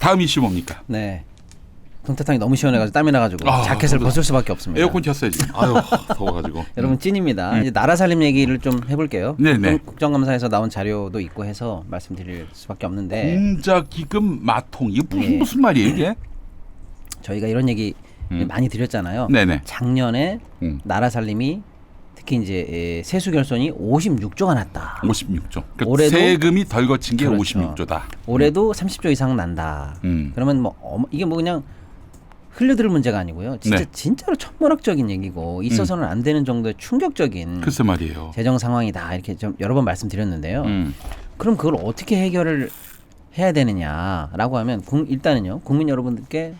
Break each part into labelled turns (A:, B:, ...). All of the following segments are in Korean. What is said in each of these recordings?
A: 다음 이슈 뭡니까?
B: 네. 동태탕이 너무 시원해가지고 땀이 나가지고 자켓을 벗을 수밖에 없습니다.
A: 에어컨 켰어요 지금. 아유 더워가지고.
B: 여러분 찐입니다. 이제 나라 살림 얘기를 좀 해볼게요.
A: 네네.
B: 국정감사에서 나온 자료도 있고 해서 말씀드릴 수밖에 없는데.
A: 공자기금 마통 이게 무슨 말이에요 이게?
B: 저희가 이런 얘기 많이 드렸잖아요.
A: 네네.
B: 작년에 나라 살림이 특히 이제 세수 결손이 56조가 났다.
A: 56조. 그러니까
B: 올해도
A: 세금이 덜 거친 게
B: 그렇죠.
A: 56조다.
B: 올해도 30조 이상 난다. 그러면 뭐 이게 뭐 그냥 흘려들을 문제가 아니고요. 진짜
A: 네.
B: 진짜로 천문학적인 얘기고 있어서는 안 되는 정도의 충격적인
A: 글쎄 말이에요.
B: 재정 상황이다. 이렇게 좀 여러 번 말씀드렸는데요. 그럼 그걸 어떻게 해결을 해야 되느냐라고 하면 일단은요. 국민 여러분들께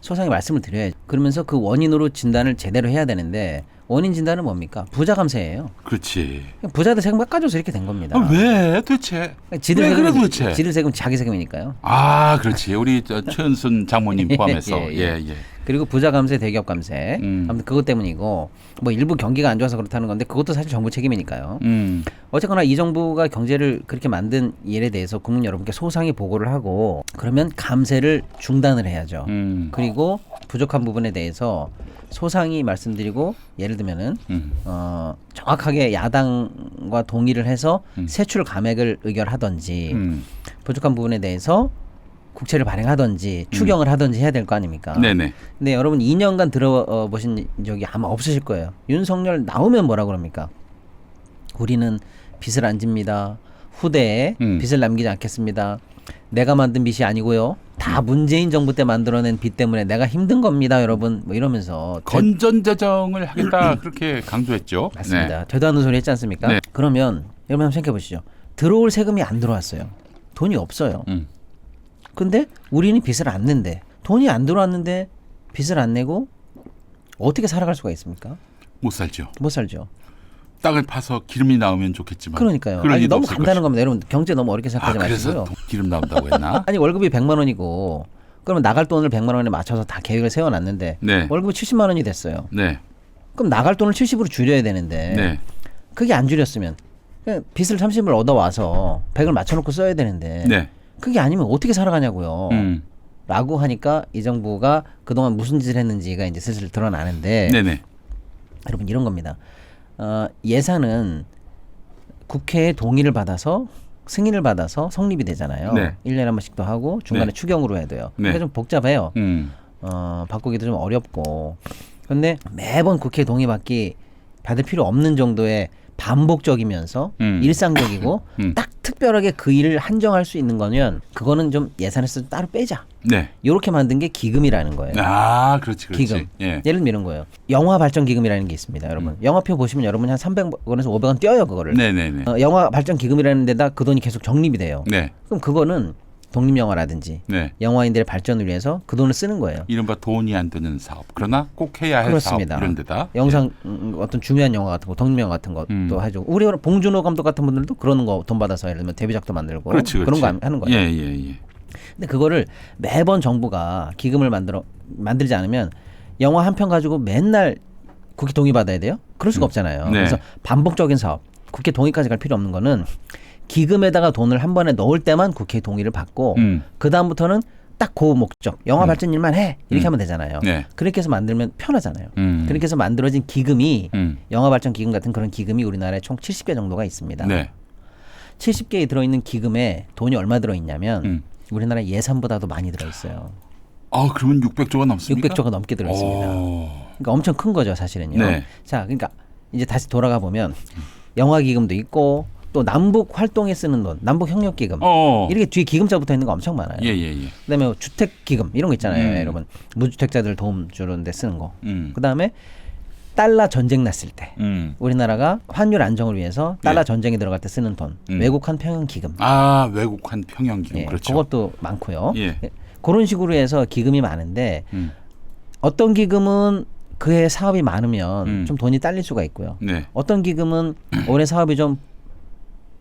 B: 소상히 말씀을 드려야죠. 그러면서 그 원인으로 진단을 제대로 해야 되는데 원인 진단은 뭡니까? 부자 감세예요.
A: 그렇지.
B: 부자들 세금 깎아줘서 이렇게 된 겁니다.
A: 왜 도대체?
B: 지들
A: 왜 그래
B: 세금은
A: 도대체?
B: 지들 세금 자기 세금이니까요.
A: 아 그렇지. 우리 최은순 장모님 포함해서. 예.
B: 그리고 부자 감세, 대기업 감세. 아무튼 그것 때문이고 뭐 일부 경기가 안 좋아서 그렇다는 건데 그것도 사실 정부 책임이니까요. 어쨌거나 이 정부가 경제를 그렇게 만든 일에 대해서 국민 여러분께 소상히 보고를 하고 그러면 감세를 중단을 해야죠. 그리고 부족한 부분에 대해서 소상히 말씀드리고 예를 들면은 정확하게 야당과 동의를 해서 세출 감액을 의결하든지 부족한 부분에 대해서 국채를 발행하든지 추경을 하든지 해야 될 거 아닙니까?
A: 네네.
B: 근데 여러분 2년간 들어보신 적이 아마 없으실 거예요. 윤석열 나오면 뭐라 그럽니까? 우리는 빚을 안 집니다. 후대에 빚을 남기지 않겠습니다. 내가 만든 빚이 아니고요. 다 문재인 정부 때 만들어낸 빚 때문에 내가 힘든 겁니다, 여러분. 뭐 이러면서
A: 건전재정을 하겠다 그렇게 강조했죠.
B: 맞습니다. 되도 않는 소리 했지 않습니까?
A: 네.
B: 그러면 여러분 한번 생각해 보시죠. 들어올 세금이 안 들어왔어요. 돈이 없어요. 근데 우리는 빚을 안 낸대. 돈이 안 들어왔는데 빚을 안 내고 어떻게 살아갈 수가 있습니까?
A: 못 살죠.
B: 못 살죠.
A: 땅을 파서 기름이 나오면 좋겠지만.
B: 그러니까요. 아니, 너무 간단한 겁니다. 여러분 경제 너무 어렵게 생각하지 마시고요.
A: 그래서 기름 나온다고 했나?
B: 아니 월급이 100만 원이고 그러면 나갈 돈을 100만 원에 맞춰서 다 계획을 세워놨는데
A: 네.
B: 월급이 70만 원이 됐어요.
A: 네.
B: 그럼 나갈 돈을 70으로 줄여야 되는데
A: 네.
B: 그게 안 줄였으면 그냥 빚을 30을 얻어와서 100을 맞춰놓고 써야 되는데
A: 네.
B: 그게 아니면 어떻게 살아가냐고요. 라고 하니까 이 정부가 그동안 무슨 짓을 했는지가 이제 슬슬 드러나는데
A: 네네.
B: 여러분 이런 겁니다. 예산은 국회의 동의를 받아서 승인을 받아서 성립이 되잖아요.
A: 네.
B: 1년에 한 번씩도 하고 중간에
A: 네.
B: 추경으로 해야 돼요.
A: 네.
B: 그러니까 좀 복잡해요. 바꾸기도 좀 어렵고. 그런데 매번 국회 동의 받을 필요 없는 정도의 반복적이면서 일상적이고 딱 특별하게 그 일을 한정할 수 있는 거면 그거는 좀 예산에서 따로 빼자.
A: 네.
B: 이렇게 만든 게 기금이라는 거예요.
A: 아, 그렇지.
B: 기금.
A: 예.
B: 예를 들면 이런 거예요. 영화 발전 기금이라는 게 있습니다, 여러분. 영화표 보시면 여러분이 한 300원에서 500원 떼어요, 그거를.
A: 네네네.
B: 영화 발전 기금이라는 데다 그 돈이 계속 적립이 돼요.
A: 네.
B: 그럼 그거는 독립영화라든지
A: 네.
B: 영화인들의 발전을 위해서 그 돈을 쓰는 거예요.
A: 이른바 돈이 안 드는 사업. 그러나 꼭 해야 할
B: 그렇습니다.
A: 사업 이런 데다.
B: 영상 어떤 중요한 영화 같은 거, 독립영화 같은 것도 하죠. 우리 봉준호 감독 같은 분들도 그런 거 돈 받아서 예를 들면 데뷔작도 만들고
A: 그렇지.
B: 그런 거 하는 거예요.
A: 예.
B: 근데 그거를 매번 정부가 기금을 만들지 않으면 영화 한 편 가지고 맨날 국회 동의 받아야 돼요? 그럴 수가 없잖아요.
A: 네.
B: 그래서 반복적인 사업, 국회 동의까지 갈 필요 없는 거는 기금에다가 돈을 한 번에 넣을 때만 국회 동의를 받고 그 다음부터는 딱 그 목적, 영화 발전 일만 해 이렇게 하면 되잖아요.
A: 네.
B: 그렇게 해서 만들면 편하잖아요. 그렇게 해서 만들어진 기금이 영화 발전 기금 같은 그런 기금이 우리나라에 총 70개 정도가 있습니다.
A: 네.
B: 70개에 들어있는 기금에 돈이 얼마 들어있냐면 우리나라 예산보다도 많이 들어있어요.
A: 아, 그러면 600조가 넘습니까?
B: 600조가 넘게 들어있습니다. 그러니까 엄청 큰 거죠, 사실은요.
A: 네.
B: 자, 그러니까 이제 다시 돌아가 보면 영화 기금도 있고 또 남북 활동에 쓰는 돈, 남북 협력 기금 이렇게 뒤에 기금자 붙어 있는 거 엄청 많아요.
A: 예.
B: 그다음에 주택 기금 이런 거 있잖아요, 여러분. 무주택자들 도움 주는데 쓰는 거. 그다음에 달러 전쟁 났을 때 우리나라가 환율 안정을 위해서 달러 전쟁에 들어갈 때 쓰는 돈, 외국환 평형 기금.
A: 아, 외국환 평형 기금.
B: 예,
A: 그렇죠.
B: 그것도 많고요.
A: 예.
B: 그런 식으로 해서 기금이 많은데 어떤 기금은 그해 사업이 많으면 좀 돈이 딸릴 수가 있고요.
A: 네.
B: 어떤 기금은 올해 사업이 좀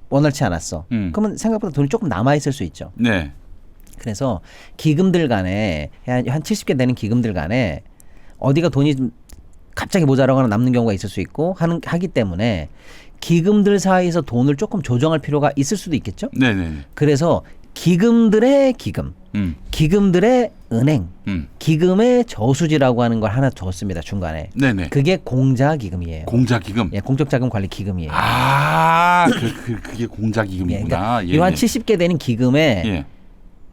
B: 원활치 않았어. 그러면 생각보다 돈이 조금 남아 있을 수 있죠.
A: 네.
B: 그래서 기금들 간에 한 70개 되는 기금들 간에 어디가 돈이 좀 갑자기 모자라거나 남는 경우가 있을 수 있고 하기 때문에 기금들 사이에서 돈을 조금 조정할 필요가 있을 수도 있겠죠.
A: 네네.
B: 그래서 기금들의 기금, 기금들의 은행, 기금의 저수지라고 하는 걸 하나 줬습니다. 중간에.
A: 네네.
B: 그게 공자기금이에요.
A: 공자기금.
B: 예, 공적자금 관리 기금이에요.
A: 그게 공자기금이구나.
B: 예, 그러니까
A: 예,
B: 이한
A: 예.
B: 70개 되는 기금에
A: 예.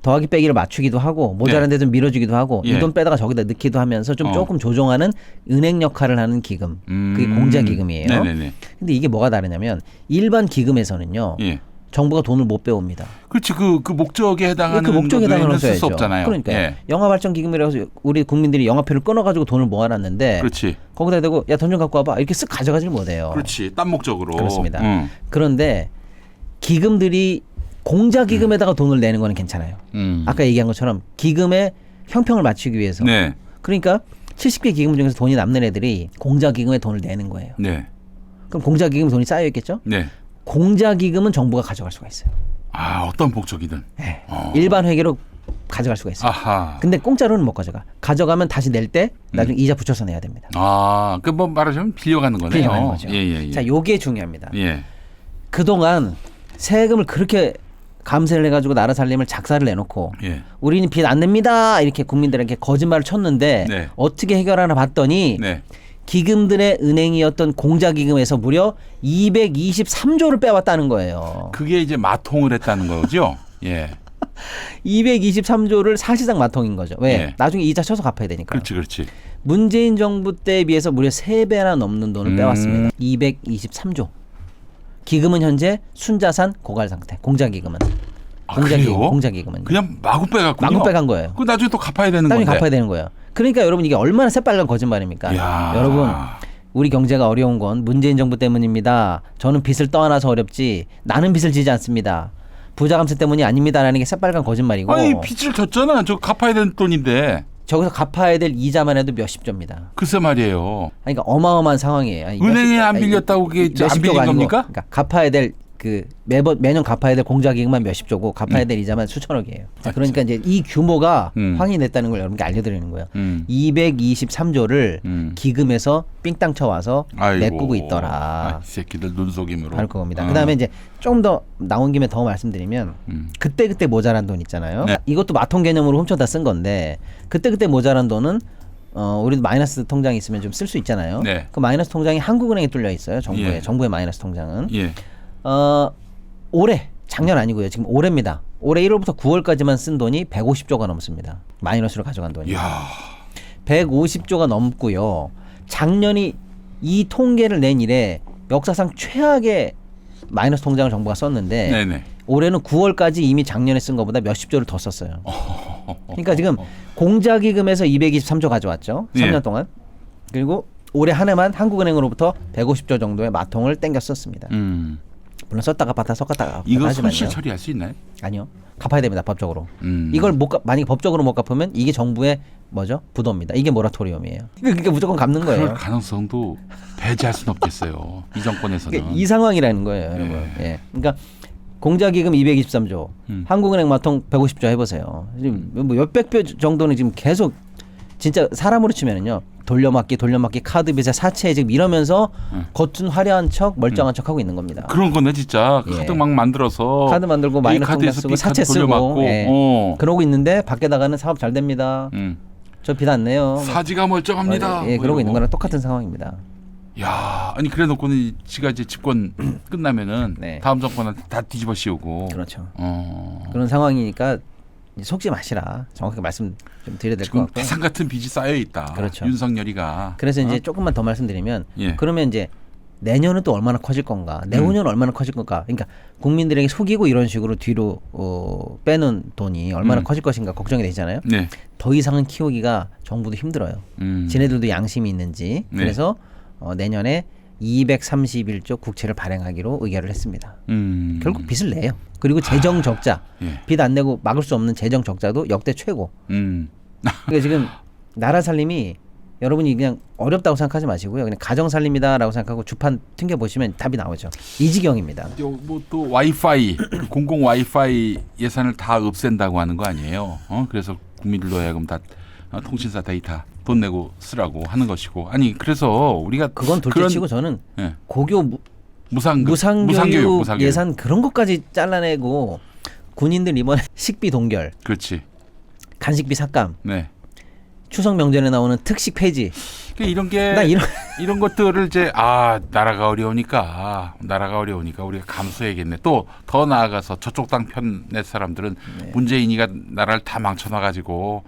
B: 더하기 빼기를 맞추기도 하고 모자란 데 좀 밀어주기도 하고
A: 예.
B: 이 돈 빼다가 저기다 넣기도 하면서 좀 조금 조정하는 은행 역할을 하는 기금. 그게 공자기금이에요.
A: 네네네.
B: 근데 이게 뭐가 다르냐면 일반 기금에서는요.
A: 예.
B: 정부가 돈을 못 빼옵니다.
A: 그렇지. 그 목적에 해당하는
B: 그 목적에 해당하는
A: 쓸 수
B: 써야죠.
A: 없잖아요.
B: 그러니까
A: 예.
B: 영화발전기금이라고 해서 우리 국민들이 영화표를 끊어가지고 돈을 모아놨는데
A: 그렇지.
B: 거기다 대고 야 돈 좀 갖고 와봐 이렇게 쓱 가져가질 못해요.
A: 그렇지. 딴 목적으로.
B: 그렇습니다. 그런데 기금들이 공자기금에다가 돈을 내는 거는 괜찮아요. 아까 얘기한 것처럼 기금의 형평을 맞추기 위해서.
A: 네.
B: 그러니까 70개 기금 중에서 돈이 남는 애들이 공자기금에 돈을 내는 거예요.
A: 네.
B: 그럼 공자기금에 돈이 쌓여 있겠죠?
A: 네.
B: 공자기금은 정부가 가져갈 수가 있어요.
A: 어떤 목적이든.
B: 네. 일반 회계로 가져갈 수가 있어요.
A: 아하.
B: 근데 공짜로는 못 가져가. 가져가면 다시 낼 때 나중에 이자 붙여서 내야 됩니다.
A: 그 뭐 말하자면 빌려가는 거네요.
B: 빌려가는 거죠.
A: 예.
B: 자, 요게 중요합니다.
A: 예.
B: 그동안 세금을 그렇게 감세를 해가지고 나라 살림을 작사를 내놓고
A: 예.
B: 우리는 빚 안 냅니다 이렇게 국민들에게 거짓말을 쳤는데
A: 네.
B: 어떻게 해결하나 봤더니
A: 네.
B: 기금들의 은행이었던 공자기금에서 무려 223조를 빼왔다는 거예요.
A: 그게 이제 마통을 했다는 거죠. 예.
B: 223조를 사실상 마통인 거죠. 왜?
A: 예.
B: 나중에 이자 쳐서 갚아야 되니까.
A: 그렇지.
B: 문재인 정부 때에 비해서 무려 3배나 넘는 돈을 빼왔습니다. 223조. 기금은 현재 순자산 고갈 상태. 공자기금은.
A: 그래요?
B: 공자기금은.
A: 그냥 마구 빼갔군요.
B: 마구 빼간 거예요.
A: 그 나중에 또 갚아야 되는
B: 나중에
A: 건데.
B: 갚아야 되는 거예요. 그러니까 여러분 이게 얼마나 새빨간 거짓말입니까?
A: 이야.
B: 여러분 우리 경제가 어려운 건 문재인 정부 때문입니다. 저는 빚을 떠안아서 어렵지 나는 빚을 지지 않습니다. 부자 감세 때문이 아닙니다라는 게 새빨간 거짓말이고.
A: 아니 빚을 졌잖아. 저 갚아야 되는 돈인데.
B: 저기서 갚아야 될 이자만 해도 몇십조입니다.
A: 글쎄 말이에요.
B: 그러니까 어마어마한 상황이에요. 아니,
A: 은행에 안 빌렸다고 그게 안
B: 몇십조가
A: 빌린
B: 아니고,
A: 겁니까?
B: 그러니까 갚아야 될 그 매년 갚아야 될 공자기금만 몇십조고 갚아야 될 이자만 수천억이에요. 자, 그러니까 이제 이 규모가 확인됐다는 걸 여러분께 알려드리는 거예요. 223조를 기금에서 삥땅 쳐와서 메꾸고 있더라.
A: 이 새끼들 눈속임으로.
B: 할 겁니다. 그다음에 이제 좀 더 나온 김에 더 말씀드리면 그때 모자란 돈 있잖아요.
A: 네.
B: 이것도 마통 개념으로 훔쳐다 쓴 건데 그때 모자란 돈은 우리도 마이너스 통장이 있으면 좀 쓸 수 있잖아요.
A: 네.
B: 그 마이너스 통장이 한국은행에 뚫려 있어요.
A: 예.
B: 정부의 마이너스 통장은.
A: 예.
B: 올해 작년 아니고요. 지금 올해입니다. 올해 1월부터 9월까지만 쓴 돈이 150조가 넘습니다. 마이너스로 가져간 돈이.
A: 이야.
B: 150조가 넘고요. 작년이 이 통계를 낸 이래 역사상 최악의 마이너스 통장을 정부가 썼는데
A: 네네.
B: 올해는 9월까지 이미 작년에 쓴 것보다 몇십 조를 더 썼어요. 그러니까 지금 공자기금에서 223조 가져왔죠. 3년
A: 예.
B: 동안. 그리고 올해 한 해만 한국은행으로부터 150조 정도의 마통을 땡겨 썼습니다. 물론 썼다가 받아 섞었다가
A: 이거
B: 하지만요.
A: 손실 처리할 수 있나요?
B: 아니요. 갚아야 됩니다. 법적으로. 이걸 만약에 법적으로 못 갚으면 이게 정부의 뭐죠? 부도입니다. 이게 모라토리엄이에요. 그러니까 무조건 갚는 거예요.
A: 그럴 가능성도 배제할 수는 없겠어요. 이 정권에서는.
B: 그러니까 이 상황이라는 거예요, 여러분. 예. 그러니까 공자기금 223조, 한국은행 마통 150조 해보세요. 지금 뭐 몇백 배 정도는 지금 계속 진짜 사람으로 치면은요. 돌려막기, 카드 빚에 사채 지금 이러면서 겉은 화려한 척, 멀쩡한 척 하고 있는 겁니다.
A: 그런 거네 진짜.
B: 예.
A: 카드 막 만들어서
B: 카드 만들고 마이너스 통장
A: A카드에서
B: 쓰고 사채
A: B카드
B: 쓰고
A: 돌려막고.
B: 예. 그러고 있는데 밖에다가는 사업 잘 됩니다. 저 빚 안 내요.
A: 사지가 멀쩡합니다.
B: 예,
A: 뭐
B: 그러고
A: 이러고.
B: 있는 거랑 똑같은 상황입니다.
A: 야, 아니 그래 놓고는 지가 이제 집권 끝나면은
B: 네.
A: 다음 정권한테 다 뒤집어 씌우고.
B: 그렇죠.
A: 어.
B: 그런 상황이니까 이제 속지 마시라. 정확하게 말씀 좀 드려야 될 것
A: 지금
B: 같고요.
A: 태산 같은 빚이 쌓여 있다.
B: 그렇죠.
A: 윤석열이가.
B: 그래서 이제 조금만 더 말씀드리면
A: 예.
B: 그러면 이제 내년은 또 얼마나 커질 건가, 내후년은 얼마나 커질 건가. 그러니까 국민들에게 속이고 이런 식으로 뒤로 빼는 돈이 얼마나 커질 것인가 걱정이 되잖아요.
A: 네.
B: 더 이상은 키우기가 정부도 힘들어요. 지네들도 양심이 있는지.
A: 네.
B: 그래서 내년에 231조 국채를 발행하기로 의결을 했습니다. 결국 빚을 내요. 그리고 재정 적자,
A: 예.
B: 빚 안 내고 막을 수 없는 재정 적자도 역대 최고. 그러니까 지금 나라 살림이 여러분이 그냥 어렵다고 생각하지 마시고요. 그냥 가정 살림이다라고 생각하고 주판 튕겨 보시면 답이 나오죠. 이 지경입니다.
A: 뭐또 와이파이 공공 와이파이 예산을 다 없앤다고 하는 거 아니에요? 그래서 국민들로 하여금 다 통신사 데이터 돈 내고 쓰라고 하는 것이고 아니 그래서 우리가
B: 그건 둘째치고 저는
A: 예.
B: 고교
A: 무상교육
B: 무상교육 예산 그런 것까지 잘라내고 군인들 이번에 식비 동결,
A: 그렇지.
B: 간식비 삭감,
A: 네.
B: 추석 명절에 나오는 특식 폐지.
A: 그러니까 이런 게
B: 나
A: 이런 것들을 이제 나라가 어려우니까 우리가 감수해야겠네. 또 더 나아가서 저쪽 당 편의 사람들은 문재인이가 나라를 다 망쳐놔가지고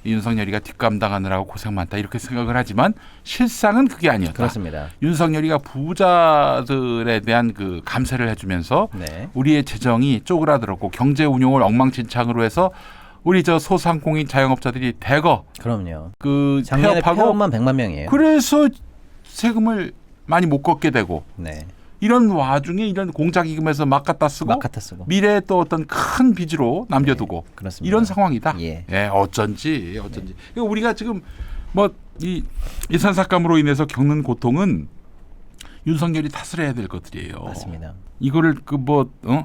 A: 윤석열이가 뒷감당하느라고 고생 많다 이렇게 생각을 하지만 실상은 그게 아니었다.
B: 그렇습니다.
A: 윤석열이가 부자들에 대한 그 감세를 해주면서
B: 네.
A: 우리의 재정이 쪼그라들었고 경제 운용을 엉망진창으로 해서 우리 저 소상공인 자영업자들이 대거
B: 그럼요.
A: 그
B: 작년에
A: 폐업하고
B: 폐업만 100만 명이에요.
A: 그래서 세금을 많이 못 걷게 되고
B: 네.
A: 이런 와중에 이런 공자기금에서 막 갖다 쓰고
B: 막 갖다 쓰고.
A: 미래에 또 어떤 큰 빚으로 남겨두고
B: 네, 그렇습니다.
A: 이런 상황이다.
B: 예.
A: 어쩐지. 그러니까 우리가 지금 뭐 이 예산삭감으로 인해서 겪는 고통은 윤석열이 탓을 해야 될 것들이에요.
B: 맞습니다.
A: 이거를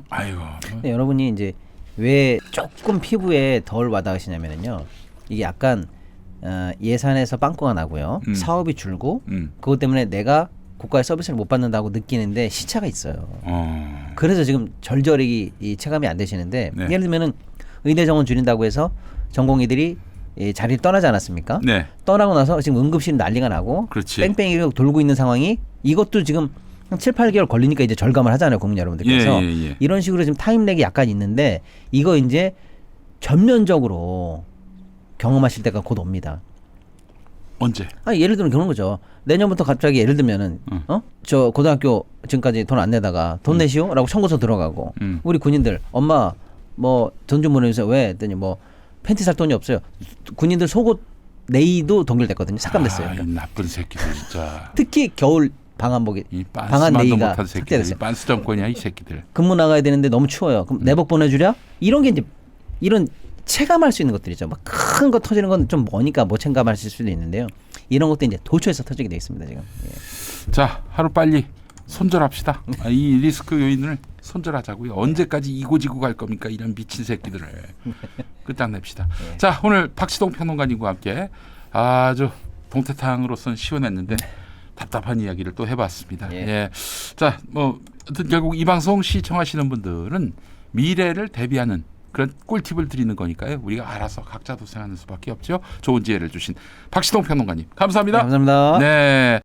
A: 아이고.
B: 근데 여러분이 이제 왜 조금 피부에 덜 와닿으시냐면요. 이게 약간 예산에서 빵꾸가 나고요. 사업이 줄고 그것 때문에 내가 국가의 서비스를 못 받는다고 느끼는데 시차가 있어요. 그래서 지금 절절히 이 체감이 안 되시는데
A: 네.
B: 예를 들면은 의대 정원 줄인다고 해서 전공의들이 자리를 떠나지 않았습니까?
A: 네.
B: 떠나고 나서 지금 응급실 난리가 나고
A: 그렇지.
B: 뺑뺑이가 돌고 있는 상황이 이것도 지금 한 7, 8개월 걸리니까 이제 절감을 하잖아요, 국민 여러분들께서.
A: 예.
B: 이런 식으로 지금 타임렉이 약간 있는데 이거 이제 전면적으로 경험하실 때가 곧 옵니다.
A: 언제?
B: 예를 들면 그런 거죠. 내년부터 갑자기 예를 들면은 저 고등학교 지금까지 돈 안 내다가 돈 내시오라고 청구서 들어가고 우리 군인들 엄마 뭐 돈 좀 보내주세요. 왜? 했더니 뭐 팬티 살 돈이 없어요. 군인들 속옷 네이도 동결됐거든요. 삭감됐어요.
A: 이
B: 그러니까.
A: 나쁜 새끼들 진짜.
B: 특히 겨울 방한복이
A: 이
B: 방한
A: 빤스만도
B: 네이가
A: 못한 새끼들.
B: 삭제됐어요.
A: 빤스 정권이야 이 새끼들.
B: 근무 나가야 되는데 너무 추워요. 그럼 내복 보내주랴? 이런 게 이제 이런 체감할 수 있는 것들이죠. 막 큰 거 터지는 건 좀 머니까 못 체감하실 수도 있는데요. 이런 것도 이제 도처에서 터지게 돼 있습니다 지금. 예.
A: 자, 하루 빨리 손절합시다. 이 리스크 요인을 손절하자고요. 언제까지 이고지고 갈 겁니까? 이런 미친 새끼들을 끝장냅시다.
B: 예.
A: 자, 오늘 박시동 평론가님과 함께 아주 동태탕으로서는 시원했는데 답답한 이야기를 또 해봤습니다.
B: 예.
A: 예. 자, 뭐 어떤 결국 이 방송 시청하시는 분들은 미래를 대비하는 그런 꿀팁을 드리는 거니까요. 우리가 알아서 각자 도생하는 수밖에 없죠. 좋은 지혜를 주신 박시동 평론가님 감사합니다.
B: 감사합니다.
A: 네.